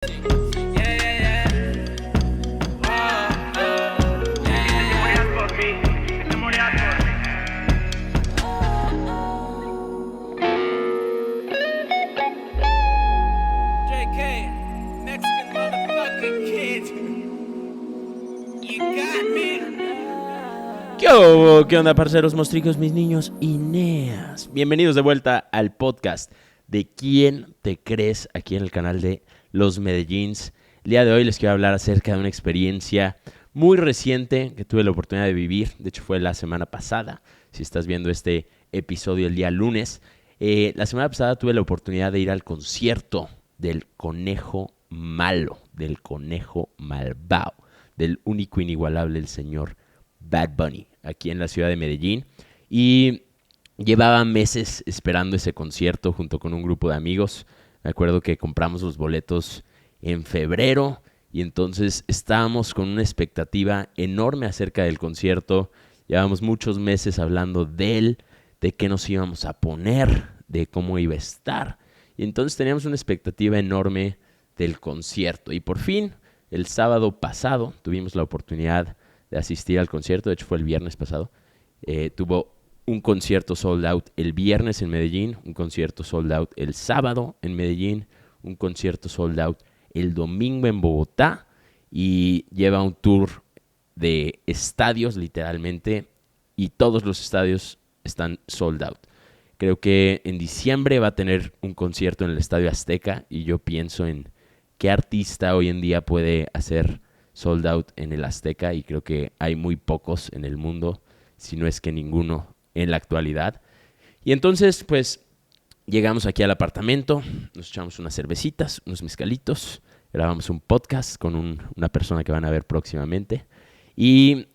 ¿Qué onda, parceros, mostricos, mis niños y neas? Bienvenidos de vuelta al podcast de ¿Quién te crees? Aquí en el canal de Los Medellins. El día de hoy les quiero hablar acerca de una experiencia muy reciente que tuve la oportunidad de vivir. De hecho, fue la semana pasada. Si estás viendo este episodio el día lunes. La semana pasada tuve la oportunidad de ir al concierto del Conejo Malo, del Conejo Malvao, del único inigualable, el señor Bad Bunny, aquí en la ciudad de Medellín. Y llevaba meses esperando ese concierto junto con un grupo de amigos. Me acuerdo que compramos los boletos en febrero y entonces estábamos con una expectativa enorme acerca del concierto. Llevábamos muchos meses hablando de él, de qué nos íbamos a poner, de cómo iba a estar. Y entonces teníamos una expectativa enorme del concierto. Y por fin, el sábado pasado, tuvimos la oportunidad de asistir al concierto. De hecho, fue el viernes pasado. Tuvo un concierto sold out el viernes en Medellín, un concierto sold out el sábado en Medellín, un concierto sold out el domingo en Bogotá, y lleva un tour de estadios, literalmente, y todos los estadios están sold out. Creo que en diciembre va a tener un concierto en el Estadio Azteca, y yo pienso en qué artista hoy en día puede hacer sold out en el Azteca, y creo que hay muy pocos en el mundo, si no es que ninguno en la actualidad. Y entonces, pues, llegamos aquí al apartamento, nos echamos unas cervecitas, unos mezcalitos, grabamos un podcast con una persona que van a ver próximamente, y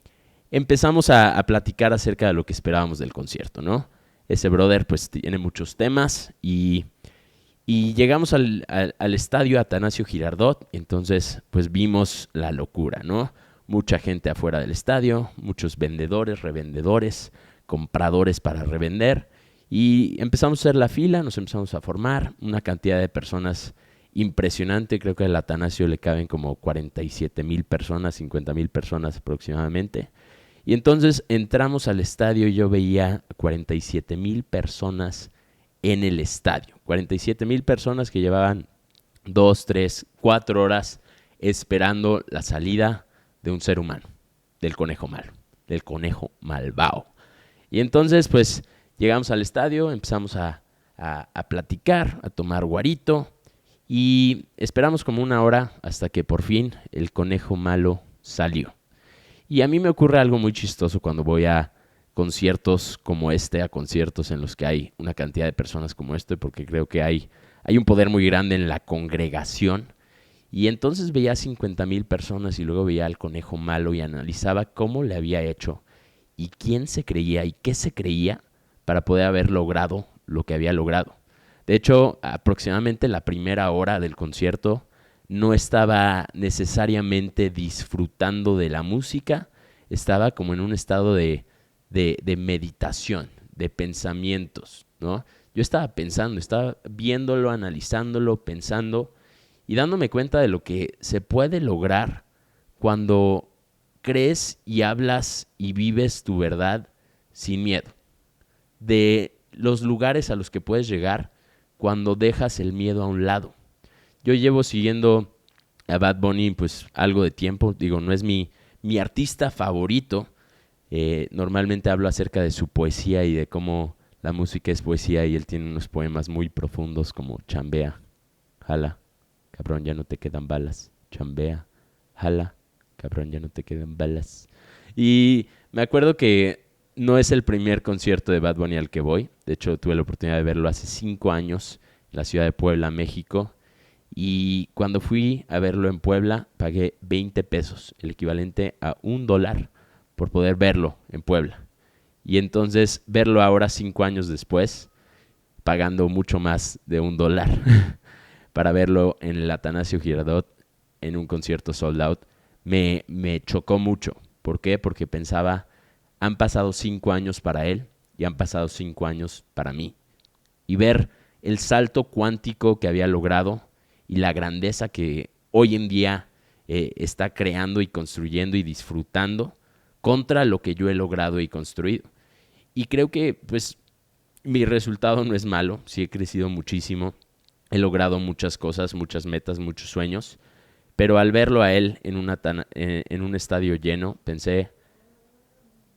empezamos a platicar acerca de lo que esperábamos del concierto, ¿no? Ese brother, pues, tiene muchos temas, y llegamos al estadio Atanasio Girardot. Entonces, pues vimos la locura, ¿no? Mucha gente afuera del estadio, muchos vendedores, revendedores, compradores para revender. Y empezamos a hacer la fila, nos empezamos a formar una cantidad de personas impresionante. Creo que al Atanasio le caben como 47,000 personas, 50,000 personas aproximadamente. Y entonces entramos al estadio y yo veía 47,000 personas en el estadio. 47,000 personas que llevaban 2, 3, 4 horas esperando la salida de un ser humano, del conejo malo, del conejo malvao. Y entonces, pues, llegamos al estadio, empezamos a platicar, a tomar guarito, y esperamos como una hora hasta que por fin el conejo malo salió. Y a mí me ocurre algo muy chistoso cuando voy a conciertos como este, a conciertos en los que hay una cantidad de personas como este, porque creo que hay un poder muy grande en la congregación. Y entonces veía 50,000 personas y luego veía al conejo malo y analizaba cómo le había hecho y quién se creía y qué se creía para poder haber logrado lo que había logrado. De hecho, aproximadamente la primera hora del concierto no estaba necesariamente disfrutando de la música, estaba como en un estado de meditación, de pensamientos, ¿no? Yo estaba pensando, estaba viéndolo, analizándolo, pensando y dándome cuenta de lo que se puede lograr cuando crees y hablas y vives tu verdad sin miedo. De los lugares a los que puedes llegar cuando dejas el miedo a un lado. Yo llevo siguiendo a Bad Bunny pues algo de tiempo. Digo, no es mi artista favorito. Normalmente hablo acerca de su poesía y de cómo la música es poesía, y él tiene unos poemas muy profundos como Chambea, jala, cabrón, ya no te quedan balas. Chambea, jala, cabrón, ya no te quedan balas. Y me acuerdo que no es el primer concierto de Bad Bunny al que voy. De hecho, tuve la oportunidad de verlo hace 5 años en la ciudad de Puebla, México. Y cuando fui a verlo en Puebla, pagué 20 pesos, el equivalente a $1, por poder verlo en Puebla. Y entonces verlo ahora 5 años después, pagando mucho más de $1 para verlo en el Atanasio Girardot en un concierto sold out, me chocó mucho. ¿Por qué? Porque pensaba, han pasado 5 años para él y han pasado 5 años para mí. Y ver el salto cuántico que había logrado y la grandeza que hoy en día está creando y construyendo y disfrutando contra lo que yo he logrado y construido. Y creo que pues mi resultado no es malo, sí he crecido muchísimo, he logrado muchas cosas, muchas metas, muchos sueños, pero al verlo a él en un estadio lleno, pensé,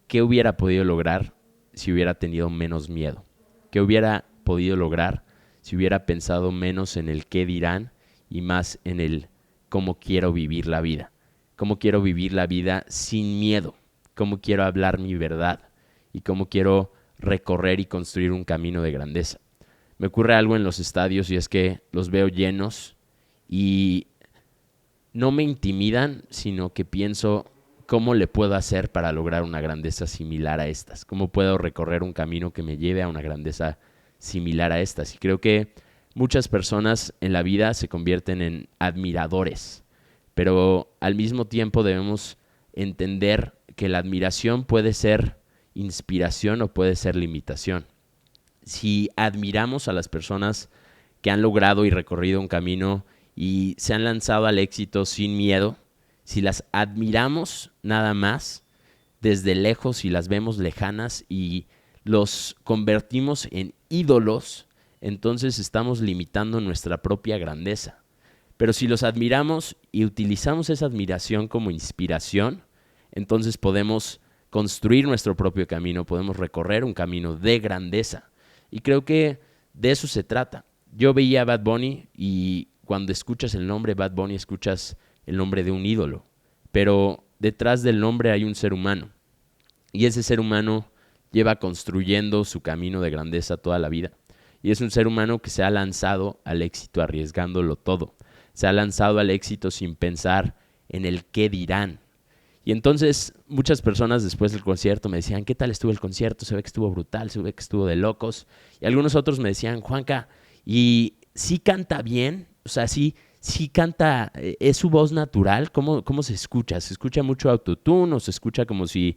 ¿qué hubiera podido lograr si hubiera tenido menos miedo? ¿Qué hubiera podido lograr si hubiera pensado menos en el qué dirán y más en el cómo quiero vivir la vida? ¿Cómo quiero vivir la vida sin miedo? ¿Cómo quiero hablar mi verdad? ¿Y cómo quiero recorrer y construir un camino de grandeza? Me ocurre algo en los estadios y es que los veo llenos y no me intimidan, sino que pienso cómo le puedo hacer para lograr una grandeza similar a estas. ¿Cómo puedo recorrer un camino que me lleve a una grandeza similar a estas? Y creo que muchas personas en la vida se convierten en admiradores, pero al mismo tiempo debemos entender que la admiración puede ser inspiración o puede ser limitación. Si admiramos a las personas que han logrado y recorrido un camino y se han lanzado al éxito sin miedo, si las admiramos nada más desde lejos y las vemos lejanas y los convertimos en ídolos, entonces estamos limitando nuestra propia grandeza. Pero si los admiramos y utilizamos esa admiración como inspiración, entonces podemos construir nuestro propio camino, podemos recorrer un camino de grandeza. Y creo que de eso se trata. Yo veía a Bad Bunny y cuando escuchas el nombre Bad Bunny escuchas el nombre de un ídolo, pero detrás del nombre hay un ser humano y ese ser humano lleva construyendo su camino de grandeza toda la vida y es un ser humano que se ha lanzado al éxito arriesgándolo todo, se ha lanzado al éxito sin pensar en el qué dirán. Y entonces muchas personas después del concierto me decían, ¿qué tal estuvo el concierto? Se ve que estuvo brutal, se ve que estuvo de locos. Y algunos otros me decían, Juanca, ¿y sí canta bien? O sea, sí canta, ¿es su voz natural? ¿Cómo se escucha? ¿Se escucha mucho autotune o se escucha como si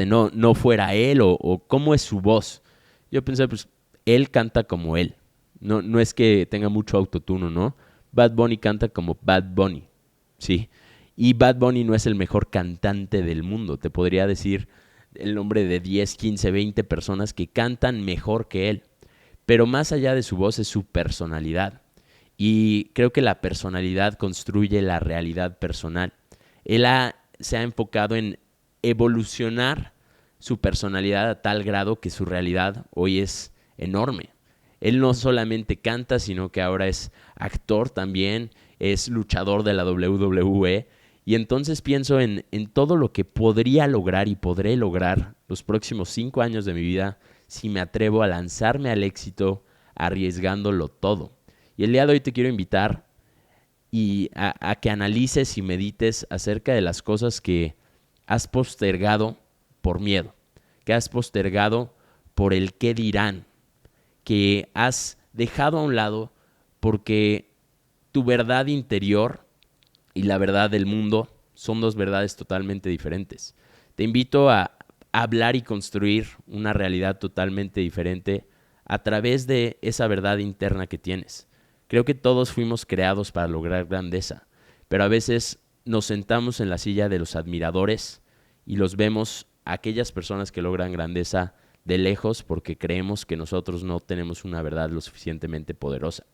no fuera él o cómo es su voz? Yo pensé, pues él canta como él. No es que tenga mucho autotune, ¿no? Bad Bunny canta como Bad Bunny, ¿sí? Y Bad Bunny no es el mejor cantante del mundo. Te podría decir el nombre de 10, 15, 20 personas que cantan mejor que él. Pero más allá de su voz es su personalidad. Y creo que la personalidad construye la realidad personal. Se ha enfocado en evolucionar su personalidad a tal grado que su realidad hoy es enorme. Él no solamente canta, sino que ahora es actor también, es luchador de la WWE. Y entonces pienso en todo lo que podría lograr y podré lograr los próximos 5 años de mi vida si me atrevo a lanzarme al éxito arriesgándolo todo. Y el día de hoy te quiero invitar a que analices y medites acerca de las cosas que has postergado por miedo, que has postergado por el qué dirán, que has dejado a un lado porque tu verdad interior y la verdad del mundo son dos verdades totalmente diferentes. Te invito a hablar y construir una realidad totalmente diferente a través de esa verdad interna que tienes. Creo que todos fuimos creados para lograr grandeza, pero a veces nos sentamos en la silla de los admiradores y los vemos a aquellas personas que logran grandeza de lejos porque creemos que nosotros no tenemos una verdad lo suficientemente poderosa.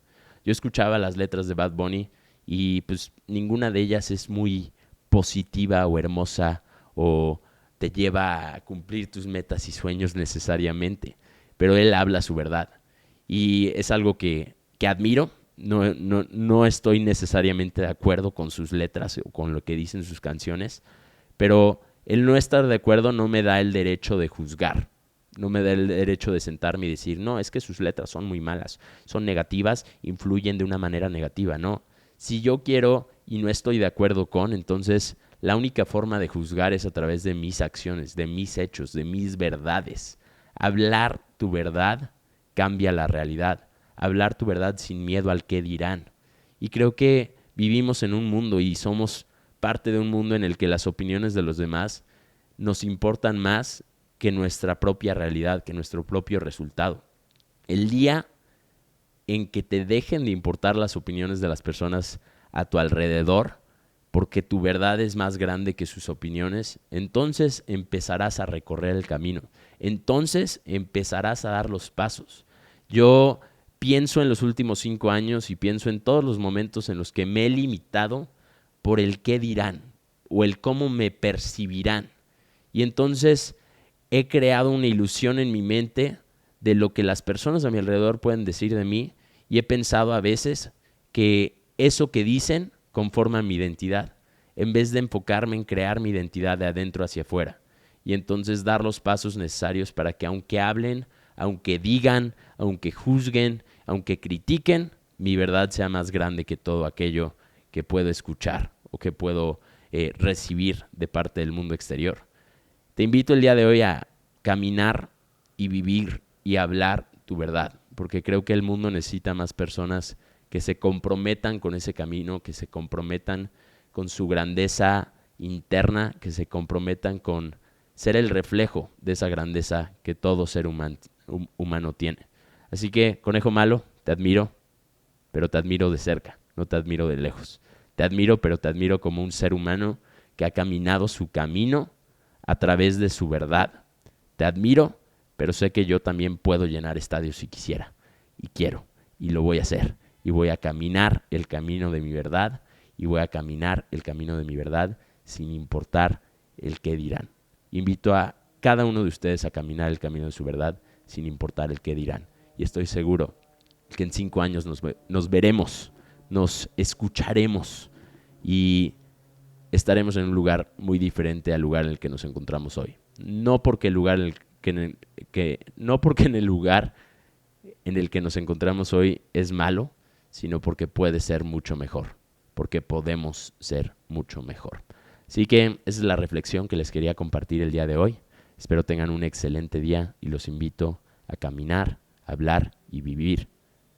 Yo escuchaba las letras de Bad Bunny y pues ninguna de ellas es muy positiva o hermosa o te lleva a cumplir tus metas y sueños necesariamente, pero él habla su verdad y es algo que admiro. No estoy necesariamente de acuerdo con sus letras o con lo que dicen sus canciones, pero el no estar de acuerdo no me da el derecho de juzgar. No me da el derecho de sentarme y decir, no, es que sus letras son muy malas, son negativas, influyen de una manera negativa. No, si yo quiero y no estoy de acuerdo con, entonces la única forma de juzgar es a través de mis acciones, de mis hechos, de mis verdades. Hablar tu verdad cambia la realidad. Hablar tu verdad sin miedo al qué dirán. Y creo que vivimos en un mundo y somos parte de un mundo en el que las opiniones de los demás nos importan más que nuestra propia realidad, que nuestro propio resultado. El día en que te dejen de importar las opiniones de las personas a tu alrededor, porque tu verdad es más grande que sus opiniones, entonces empezarás a recorrer el camino. Entonces empezarás a dar los pasos. Yo pienso en los últimos 5 años y pienso en todos los momentos en los que me he limitado por el qué dirán o el cómo me percibirán. Y entonces he creado una ilusión en mi mente de lo que las personas a mi alrededor pueden decir de mí y he pensado a veces que eso que dicen conforma mi identidad, en vez de enfocarme en crear mi identidad de adentro hacia afuera y entonces dar los pasos necesarios para que aunque hablen, aunque digan, aunque juzguen, aunque critiquen, mi verdad sea más grande que todo aquello que puedo escuchar o que puedo recibir de parte del mundo exterior. Te invito el día de hoy a caminar y vivir y hablar tu verdad, porque creo que el mundo necesita más personas que se comprometan con ese camino, que se comprometan con su grandeza interna, que se comprometan con ser el reflejo de esa grandeza que todo ser humano tiene. Así que, conejo malo, te admiro, pero te admiro de cerca, no te admiro de lejos. Te admiro, pero te admiro como un ser humano que ha caminado su camino a través de su verdad. Te admiro, pero sé que yo también puedo llenar estadios si quisiera. Y quiero, y lo voy a hacer. Y voy a caminar el camino de mi verdad, y voy a caminar el camino de mi verdad sin importar el qué dirán. Invito a cada uno de ustedes a caminar el camino de su verdad sin importar el qué dirán. Y estoy seguro que en 5 años nos veremos, nos escucharemos y estaremos en un lugar muy diferente al lugar en el que nos encontramos hoy. No porque en el lugar en el que nos encontramos hoy es malo, sino porque puede ser mucho mejor, porque podemos ser mucho mejor. Así que esa es la reflexión que les quería compartir el día de hoy. Espero tengan un excelente día y los invito a caminar, hablar y vivir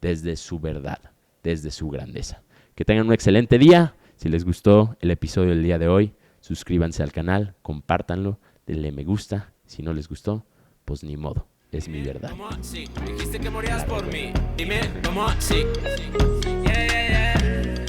desde su verdad, desde su grandeza. Que tengan un excelente día. Si les gustó el episodio del día de hoy, suscríbanse al canal, compártanlo, denle me gusta. Si no les gustó, pues ni modo, es mi verdad. Dijiste que morías por mí. Dime, ¿cómo así? Yeah, yeah, yeah.